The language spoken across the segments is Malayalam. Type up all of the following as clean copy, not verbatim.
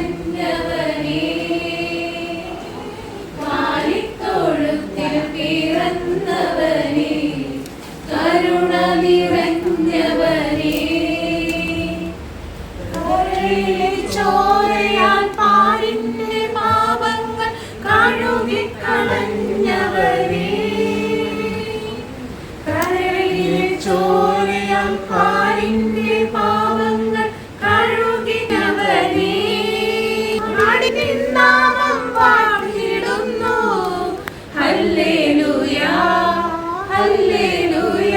നിറഞ്ഞവനേ, കാലിത്തൊഴുത്തിൽ പിറന്നവനേ, കരുണ നിറഞ്ഞവനേ, കരളിലെ ചോരയാൽ പാരിന്റെ പാപങ്ങൾ കഴുകിക്കളഞ്ഞവനേ, കരളിലെ ചോരയാൽ പാരിന്റെ പാപങ്ങൾ കഴുകിയവനേ, അടിയൻ നാമം വാഴ്ത്തിടുന്നു. Hallelujah, hallelujah.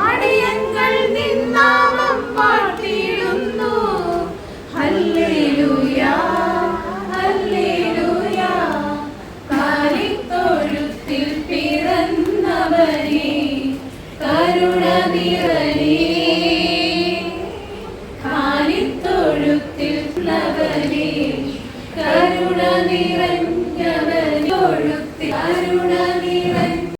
അടിയങ്ങൾ നിൻ നാമം വാഴ്ത്തിടുന്നു. Hallelujah, hallelujah. കാലിത്തൊഴുത്തിൽ പിറന്നവനേ, കരുണ നിറഞ്ഞവനേ, കാലിത്തൊഴുത്തിൽ പിറന്നവനേ, കരുണ നിറഞ്ഞവനേ, തൊഴുത്തിൽ കരുണ നിറഞ്ഞ